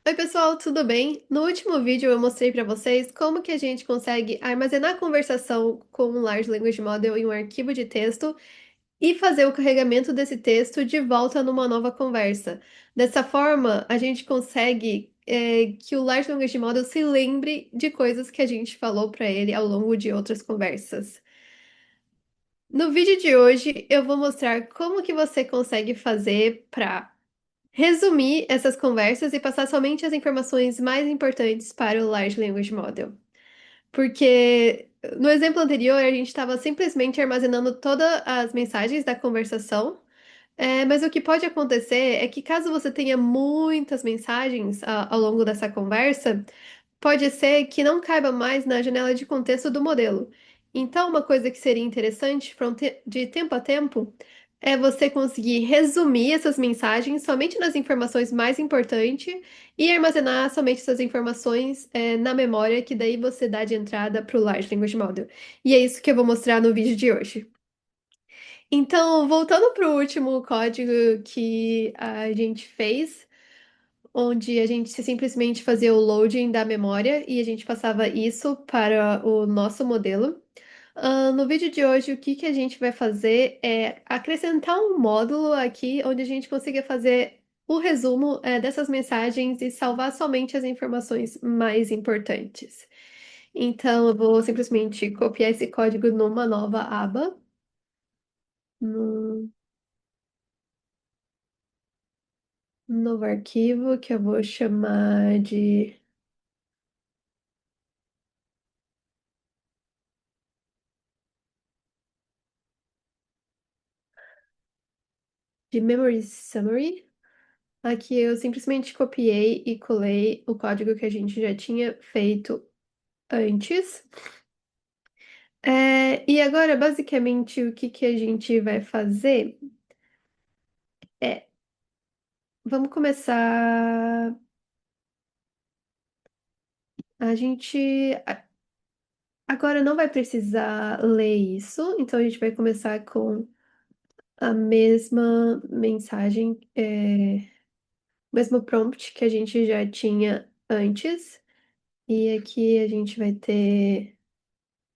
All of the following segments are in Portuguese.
Oi, pessoal, tudo bem? No último vídeo eu mostrei para vocês como que a gente consegue armazenar a conversação com um Large Language Model em um arquivo de texto e fazer o carregamento desse texto de volta numa nova conversa. Dessa forma, a gente consegue que o Large Language Model se lembre de coisas que a gente falou para ele ao longo de outras conversas. No vídeo de hoje, eu vou mostrar como que você consegue fazer para resumir essas conversas e passar somente as informações mais importantes para o Large Language Model. Porque no exemplo anterior, a gente estava simplesmente armazenando todas as mensagens da conversação, mas o que pode acontecer é que caso você tenha muitas mensagens ao longo dessa conversa, pode ser que não caiba mais na janela de contexto do modelo. Então, uma coisa que seria interessante de tempo a tempo é você conseguir resumir essas mensagens somente nas informações mais importantes e armazenar somente essas informações na memória, que daí você dá de entrada para o Large Language Model. E é isso que eu vou mostrar no vídeo de hoje. Então, voltando para o último código que a gente fez, onde a gente simplesmente fazia o loading da memória e a gente passava isso para o nosso modelo. No vídeo de hoje, o que que a gente vai fazer é acrescentar um módulo aqui onde a gente consiga fazer o resumo, dessas mensagens e salvar somente as informações mais importantes. Então, eu vou simplesmente copiar esse código numa nova aba, num novo arquivo que eu vou chamar de Memory Summary. Aqui eu simplesmente copiei e colei o código que a gente já tinha feito antes. E agora, basicamente, o que que a gente vai fazer é, vamos começar. A gente agora não vai precisar ler isso, então a gente vai começar com a mesma mensagem, o mesmo prompt que a gente já tinha antes. E aqui a gente vai ter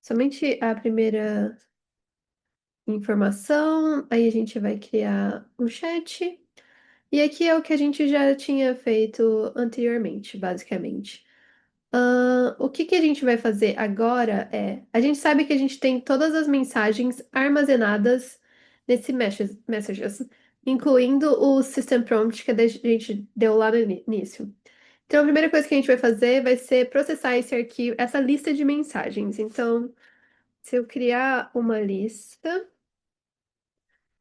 somente a primeira informação, aí a gente vai criar um chat. E aqui é o que a gente já tinha feito anteriormente, basicamente. O que que a gente vai fazer agora a gente sabe que a gente tem todas as mensagens armazenadas nesse messages, incluindo o system prompt que a gente deu lá no início. Então, a primeira coisa que a gente vai fazer vai ser processar esse arquivo, essa lista de mensagens. Então, se eu criar uma lista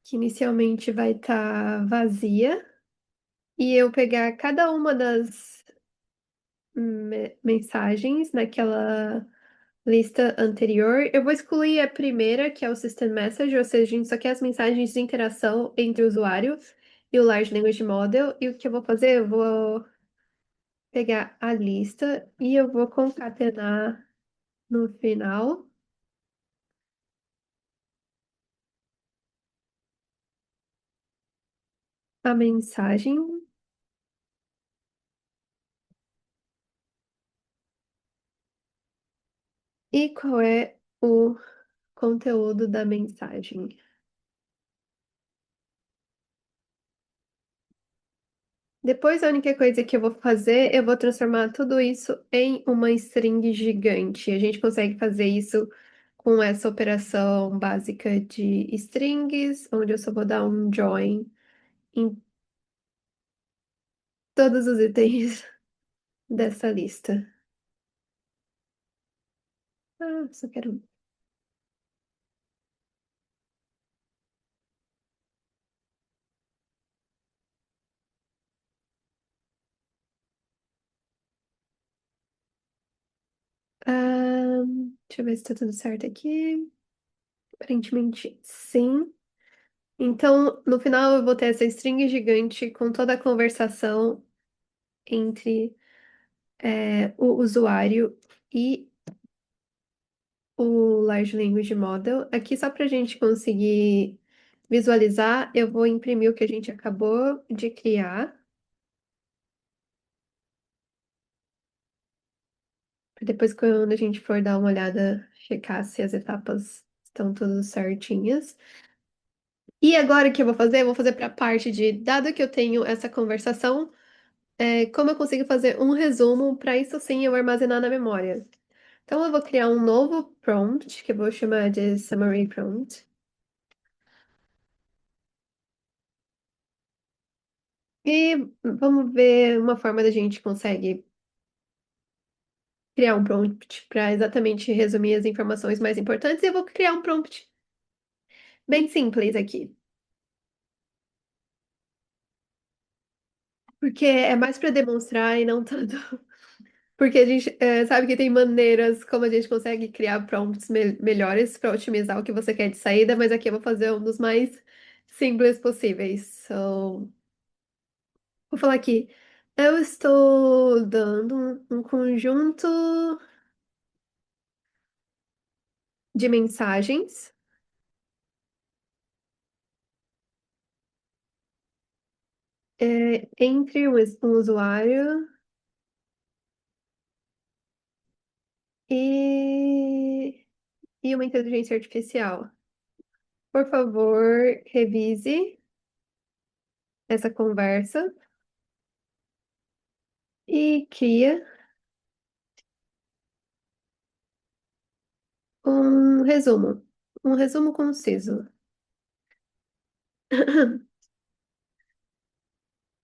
que inicialmente vai estar vazia, e eu pegar cada uma das mensagens naquela lista anterior, eu vou excluir a primeira, que é o System Message, ou seja, a gente só quer as mensagens de interação entre o usuário e o Large Language Model. E o que eu vou fazer? Eu vou pegar a lista e eu vou concatenar no final a mensagem e qual é o conteúdo da mensagem. Depois, a única coisa que eu vou fazer, eu vou transformar tudo isso em uma string gigante. A gente consegue fazer isso com essa operação básica de strings, onde eu só vou dar um join em todos os itens dessa lista. Só quero. Deixa eu ver se tá tudo certo aqui. Aparentemente, sim. Então, no final, eu vou ter essa string gigante com toda a conversação entre o usuário e o Large Language Model. Aqui, só para a gente conseguir visualizar, eu vou imprimir o que a gente acabou de criar. Depois, quando a gente for dar uma olhada, checar se as etapas estão todas certinhas. E agora o que eu vou fazer? Eu vou fazer para a parte de, dado que eu tenho essa conversação, como eu consigo fazer um resumo para isso sim eu armazenar na memória. Então, eu vou criar um novo prompt, que eu vou chamar de Summary Prompt. E vamos ver uma forma da gente consegue criar um prompt para exatamente resumir as informações mais importantes. E eu vou criar um prompt bem simples aqui, porque é mais para demonstrar e não tanto. Porque a gente sabe que tem maneiras como a gente consegue criar prompts melhores para otimizar o que você quer de saída, mas aqui eu vou fazer um dos mais simples possíveis. So, vou falar aqui. Eu estou dando um conjunto de mensagens entre um usuário e, e uma inteligência artificial. Por favor, revise essa conversa e cria um resumo conciso,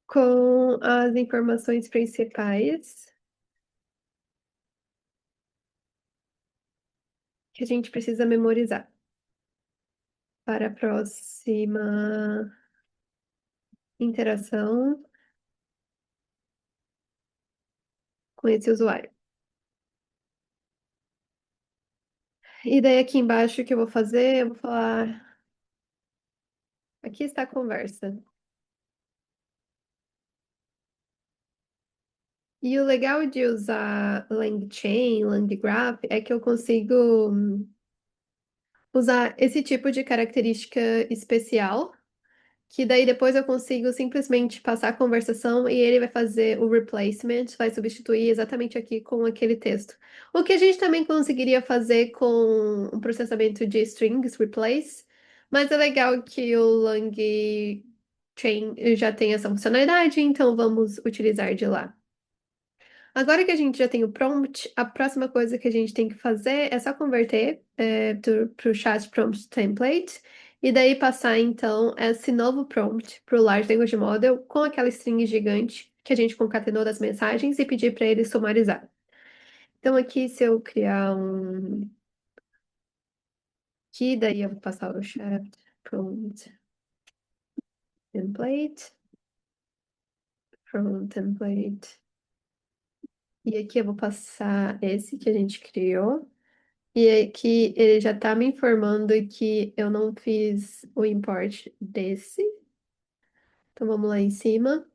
com as informações principais que a gente precisa memorizar para a próxima interação com esse usuário. E daí aqui embaixo o que eu vou fazer, eu vou falar, aqui está a conversa. E o legal de usar LangChain, LangGraph, é que eu consigo usar esse tipo de característica especial, que daí depois eu consigo simplesmente passar a conversação e ele vai fazer o replacement, vai substituir exatamente aqui com aquele texto. O que a gente também conseguiria fazer com um processamento de strings replace, mas é legal que o LangChain já tem essa funcionalidade, então vamos utilizar de lá. Agora que a gente já tem o prompt, a próxima coisa que a gente tem que fazer é só converter para o chat prompt template e daí passar então esse novo prompt para o Large Language Model com aquela string gigante que a gente concatenou das mensagens e pedir para ele sumarizar. Então aqui se eu criar um aqui, daí eu vou passar o chat prompt template. E aqui eu vou passar esse que a gente criou. E aqui ele já tá me informando que eu não fiz o import desse. Então vamos lá em cima.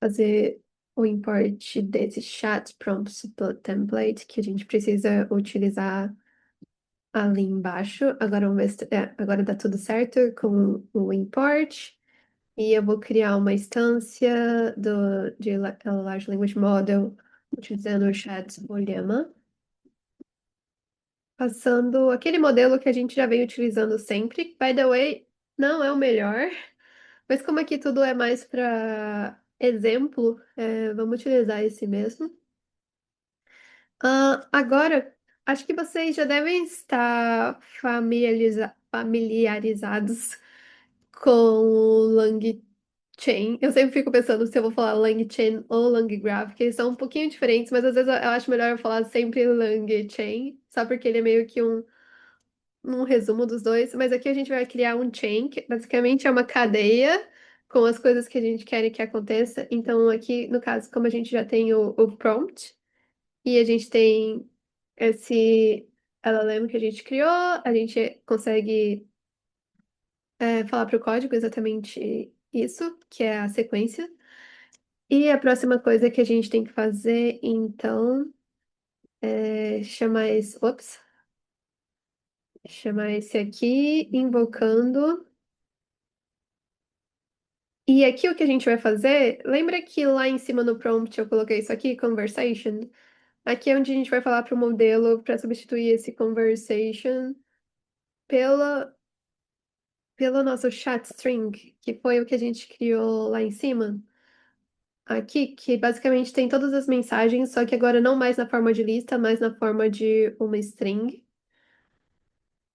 Fazer o import desse chat prompt template que a gente precisa utilizar ali embaixo. Agora vamos ver se, agora dá tudo certo com o import. E eu vou criar uma instância de Large Language Model utilizando o chat Olema. Passando aquele modelo que a gente já vem utilizando sempre. By the way, não é o melhor, mas como aqui tudo é mais para exemplo, vamos utilizar esse mesmo. Agora, acho que vocês já devem estar familiarizados com o LangChain. Eu sempre fico pensando se eu vou falar LangChain ou LangGraph, que eles são um pouquinho diferentes, mas às vezes eu acho melhor eu falar sempre LangChain, só porque ele é meio que um resumo dos dois, mas aqui a gente vai criar um chain, que basicamente é uma cadeia com as coisas que a gente quer que aconteça. Então, aqui, no caso, como a gente já tem o prompt e a gente tem esse LLM que a gente criou, a gente consegue falar para o código exatamente isso, que é a sequência. E a próxima coisa que a gente tem que fazer, então, é chamar esse. Ops! chamar esse aqui, invocando. E aqui o que a gente vai fazer, lembra que lá em cima no prompt eu coloquei isso aqui, conversation? Aqui é onde a gente vai falar para o modelo para substituir esse conversation pela, pelo nosso chat string, que foi o que a gente criou lá em cima. Aqui, que basicamente tem todas as mensagens, só que agora não mais na forma de lista, mas na forma de uma string.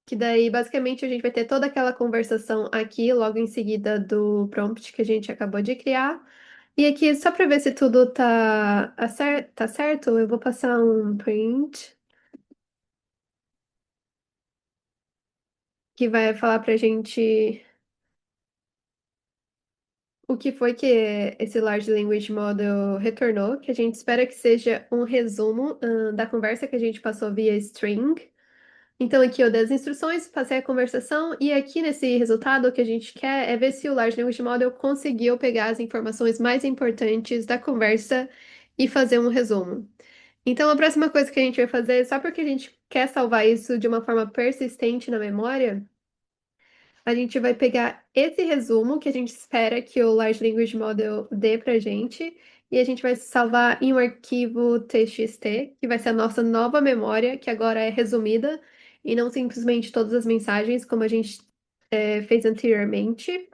Que daí, basicamente, a gente vai ter toda aquela conversação aqui, logo em seguida do prompt que a gente acabou de criar. E aqui, só para ver se tudo tá certo, eu vou passar um print que vai falar pra gente o que foi que esse Large Language Model retornou, que a gente espera que seja um resumo, da conversa que a gente passou via string. Então, aqui eu dei as instruções, passei a conversação, e aqui nesse resultado o que a gente quer é ver se o Large Language Model conseguiu pegar as informações mais importantes da conversa e fazer um resumo. Então, a próxima coisa que a gente vai fazer, só porque a gente quer salvar isso de uma forma persistente na memória, a gente vai pegar esse resumo que a gente espera que o Large Language Model dê pra gente, e a gente vai salvar em um arquivo TXT, que vai ser a nossa nova memória, que agora é resumida, e não simplesmente todas as mensagens, como a gente fez anteriormente.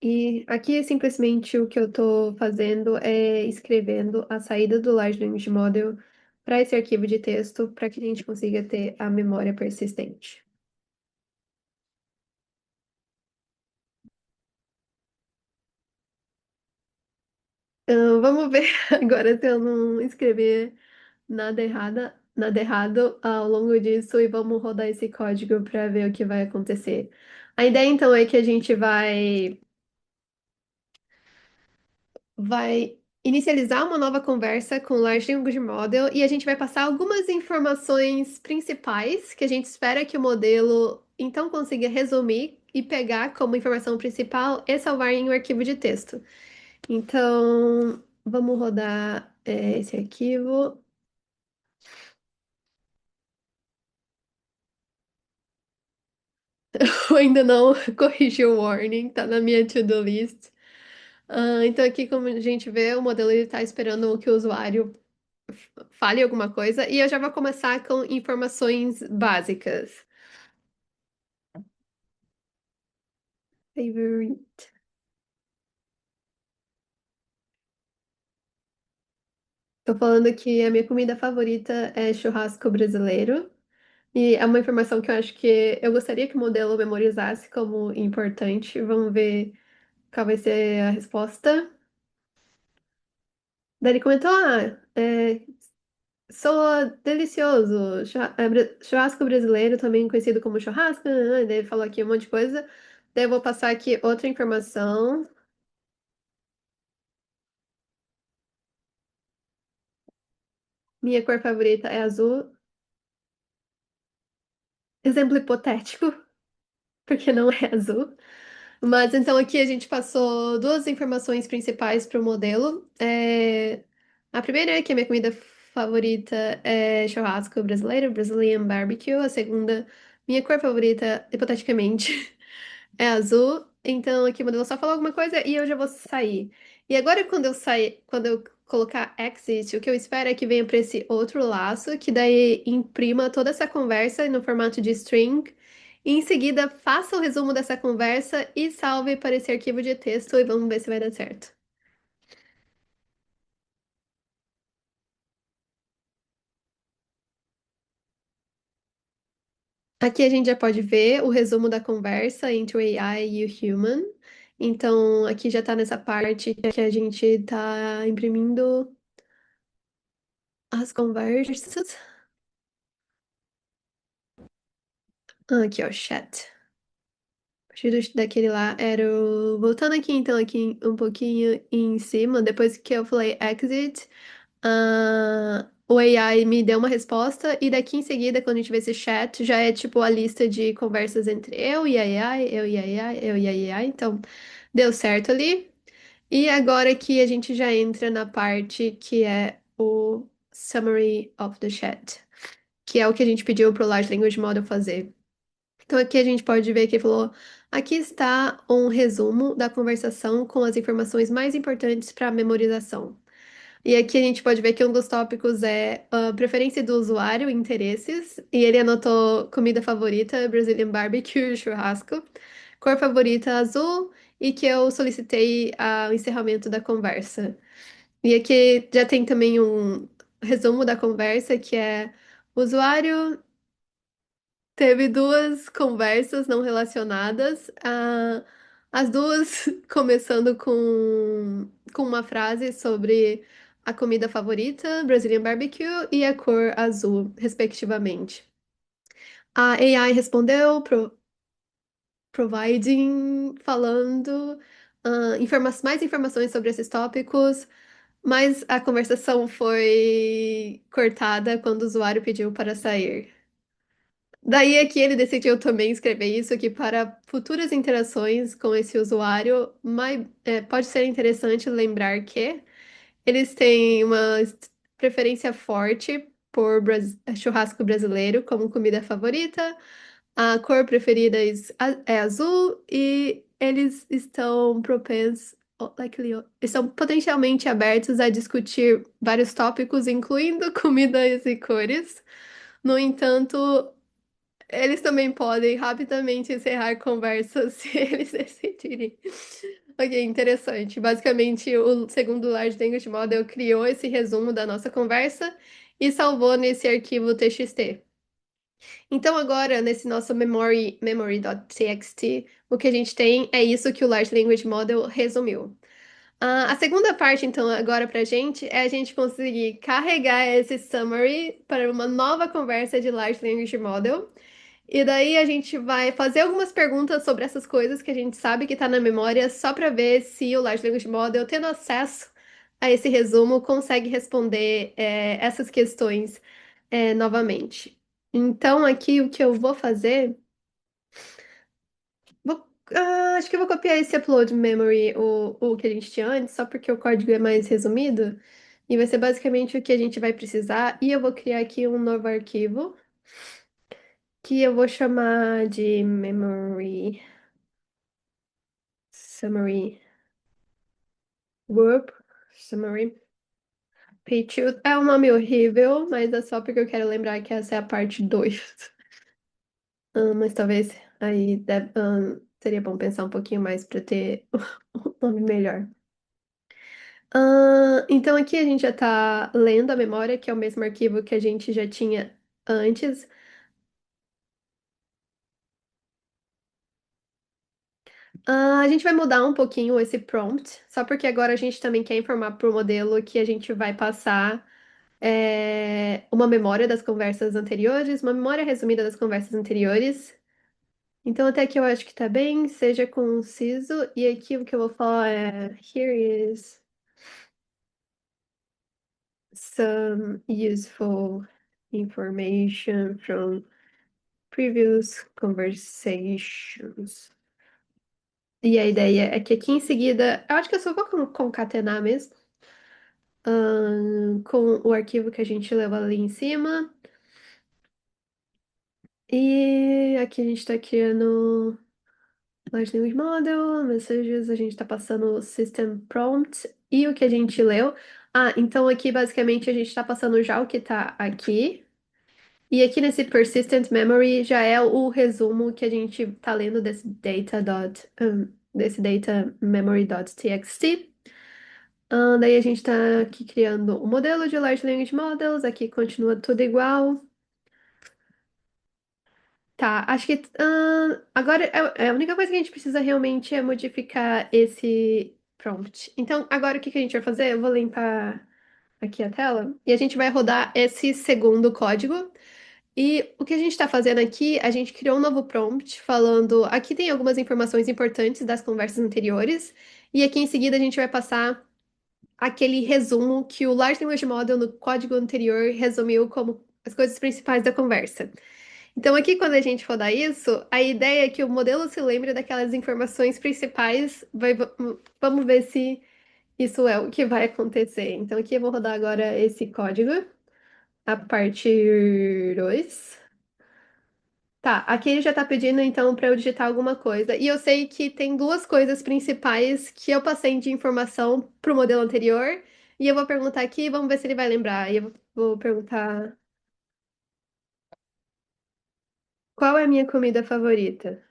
E aqui, simplesmente, o que eu estou fazendo é escrevendo a saída do Large Language Model para esse arquivo de texto, para que a gente consiga ter a memória persistente. Então, vamos ver agora se eu não escrever nada errado ao longo disso e vamos rodar esse código para ver o que vai acontecer. A ideia então é que a gente vai inicializar uma nova conversa com o Large Language Model e a gente vai passar algumas informações principais que a gente espera que o modelo então consiga resumir e pegar como informação principal e salvar em um arquivo de texto. Então, vamos rodar esse arquivo. Eu ainda não corrigi o warning, tá na minha to-do list. Então, aqui, como a gente vê, o modelo está esperando que o usuário fale alguma coisa e eu já vou começar com informações básicas. Favorite. Tô falando que a minha comida favorita é churrasco brasileiro. E é uma informação que eu acho que eu gostaria que o modelo memorizasse como importante. Vamos ver qual vai ser a resposta. Daí ele comentou: soa delicioso. Churrasco brasileiro, também conhecido como churrasco. Daí ele falou aqui um monte de coisa. Daí eu vou passar aqui outra informação. Minha cor favorita é azul. Exemplo hipotético, porque não é azul. Mas então aqui a gente passou duas informações principais para o modelo. A primeira é que a minha comida favorita é churrasco brasileiro, Brazilian barbecue. A segunda, minha cor favorita, hipoteticamente, é azul. Então aqui o modelo só falou alguma coisa e eu já vou sair. E agora quando eu sair, quando eu colocar exit, o que eu espero é que venha para esse outro laço, que daí imprima toda essa conversa no formato de string. E em seguida, faça o resumo dessa conversa e salve para esse arquivo de texto e vamos ver se vai dar certo. Aqui a gente já pode ver o resumo da conversa entre o AI e o human. Então, aqui já está nessa parte que a gente está imprimindo as conversas. Aqui, ó, chat. A partir daquele lá era o... Voltando aqui, então, aqui um pouquinho em cima, depois que eu falei exit, o AI me deu uma resposta, e daqui em seguida, quando a gente vê esse chat, já é tipo a lista de conversas entre eu e a AI, eu e a AI, eu e a AI, então deu certo ali. E agora que a gente já entra na parte que é o summary of the chat. que é o que a gente pediu para o Large Language Model fazer. Então aqui a gente pode ver que ele falou: aqui está um resumo da conversação com as informações mais importantes para a memorização. E aqui a gente pode ver que um dos tópicos é preferência do usuário e interesses. E ele anotou comida favorita, Brazilian barbecue, churrasco. Cor favorita, azul. E que eu solicitei o encerramento da conversa. E aqui já tem também um resumo da conversa, que é: o usuário teve duas conversas não relacionadas, as duas começando com uma frase sobre a comida favorita, Brazilian barbecue, e a cor azul, respectivamente. A AI respondeu, falando mais informações sobre esses tópicos, mas a conversação foi cortada quando o usuário pediu para sair. Daí é que ele decidiu também escrever isso, que para futuras interações com esse usuário, pode ser interessante lembrar que eles têm uma preferência forte por churrasco brasileiro como comida favorita, a cor preferida é azul e eles estão propensos, estão potencialmente abertos a discutir vários tópicos, incluindo comidas e cores. No entanto, eles também podem rapidamente encerrar conversas se eles decidirem. Ok, interessante. Basicamente, o segundo Large Language Model criou esse resumo da nossa conversa e salvou nesse arquivo TXT. Então, agora, nesse nosso memory.txt, o que a gente tem é isso que o Large Language Model resumiu. A segunda parte, então, agora pra gente, é a gente conseguir carregar esse summary para uma nova conversa de Large Language Model. E daí a gente vai fazer algumas perguntas sobre essas coisas que a gente sabe que está na memória, só para ver se o Large Language Model, tendo acesso a esse resumo, consegue responder essas questões novamente. Então, aqui o que eu vou fazer, acho que eu vou copiar esse upload memory, o que a gente tinha antes, só porque o código é mais resumido, e vai ser basicamente o que a gente vai precisar. E eu vou criar aqui um novo arquivo que eu vou chamar de memory. Summary Whoop, Summary Patriot. É um nome horrível, mas é só porque eu quero lembrar que essa é a parte 2. Mas talvez seria bom pensar um pouquinho mais para ter um nome melhor. Então aqui a gente já está lendo a memória, que é o mesmo arquivo que a gente já tinha antes. A gente vai mudar um pouquinho esse prompt, só porque agora a gente também quer informar para o modelo que a gente vai passar uma memória das conversas anteriores, uma memória resumida das conversas anteriores. Então, até aqui eu acho que tá bem, seja conciso. E aqui o que eu vou falar é: here is some useful information from previous conversations. E a ideia é que aqui em seguida, eu acho que eu só vou concatenar mesmo, com o arquivo que a gente levou ali em cima. E aqui a gente está criando Large Language Model, Messages, a gente está passando o System Prompt e o que a gente leu. Então aqui basicamente a gente está passando já o que está aqui. E aqui nesse Persistent Memory já é o resumo que a gente está lendo desse data memory.txt. Daí a gente está aqui criando o modelo de Large Language Models, aqui continua tudo igual. Tá, acho que agora a única coisa que a gente precisa realmente é modificar esse prompt. Então, agora o que que a gente vai fazer? Eu vou limpar aqui a tela e a gente vai rodar esse segundo código. E o que a gente está fazendo aqui, a gente criou um novo prompt falando: aqui tem algumas informações importantes das conversas anteriores, e aqui em seguida a gente vai passar aquele resumo que o Large Language Model no código anterior resumiu como as coisas principais da conversa. Então, aqui, quando a gente rodar isso, a ideia é que o modelo se lembre daquelas informações principais. Vamos ver se isso é o que vai acontecer. Então, aqui eu vou rodar agora esse código. A parte 2. Tá, aqui ele já tá pedindo então para eu digitar alguma coisa. E eu sei que tem duas coisas principais que eu passei de informação pro modelo anterior. E eu vou perguntar aqui, vamos ver se ele vai lembrar. E eu vou perguntar qual é a minha comida favorita?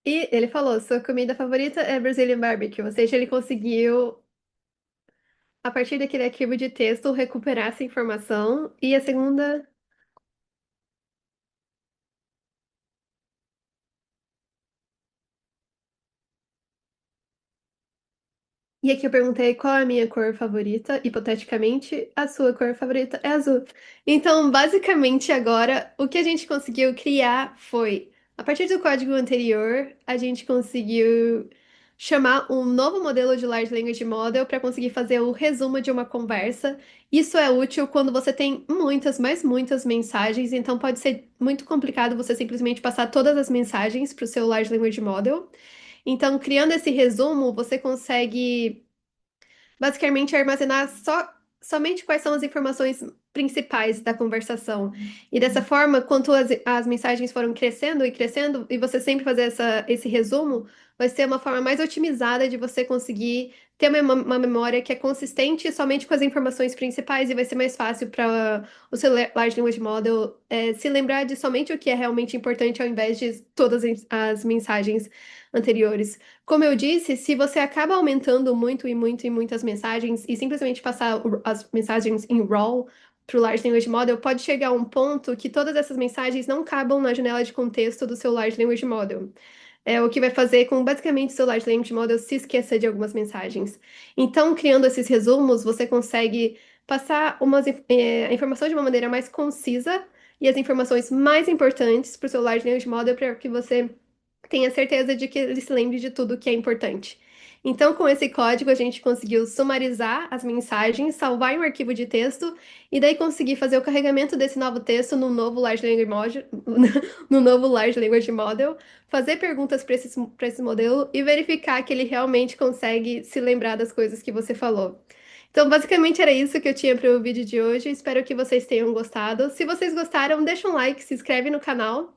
E ele falou, sua comida favorita é Brazilian Barbecue. Ou seja, ele conseguiu, a partir daquele arquivo de texto, recuperar essa informação. E a segunda. E aqui eu perguntei qual é a minha cor favorita. Hipoteticamente, a sua cor favorita é azul. Então, basicamente, agora, o que a gente conseguiu criar foi, a partir do código anterior, a gente conseguiu chamar um novo modelo de Large Language Model para conseguir fazer o resumo de uma conversa. Isso é útil quando você tem muitas, mas muitas mensagens, então pode ser muito complicado você simplesmente passar todas as mensagens para o seu Large Language Model. Então, criando esse resumo, você consegue basicamente armazenar somente quais são as informações principais da conversação. E dessa forma, quanto as mensagens foram crescendo e crescendo, e você sempre fazer esse resumo, vai ser uma forma mais otimizada de você conseguir ter uma memória que é consistente somente com as informações principais e vai ser mais fácil para o seu Large Language Model se lembrar de somente o que é realmente importante ao invés de todas as mensagens anteriores. Como eu disse, se você acaba aumentando muito e muito e muitas mensagens e simplesmente passar as mensagens em RAW para o Large Language Model, pode chegar a um ponto que todas essas mensagens não cabam na janela de contexto do seu Large Language Model. É o que vai fazer com basicamente o seu Large Language Model se esquecer de algumas mensagens. Então, criando esses resumos, você consegue passar a informação de uma maneira mais concisa e as informações mais importantes para o seu Large Language Model para que você tenha certeza de que ele se lembre de tudo que é importante. Então, com esse código, a gente conseguiu sumarizar as mensagens, salvar em um arquivo de texto e daí conseguir fazer o carregamento desse novo texto no novo Large Language Model, no novo Large Language Model, fazer perguntas para esse modelo e verificar que ele realmente consegue se lembrar das coisas que você falou. Então, basicamente era isso que eu tinha para o vídeo de hoje. Espero que vocês tenham gostado. Se vocês gostaram, deixa um like, se inscreve no canal.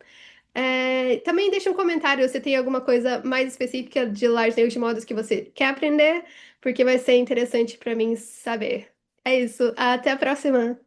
Também deixa um comentário se tem alguma coisa mais específica de Large Language Models que você quer aprender, porque vai ser interessante para mim saber. É isso, até a próxima!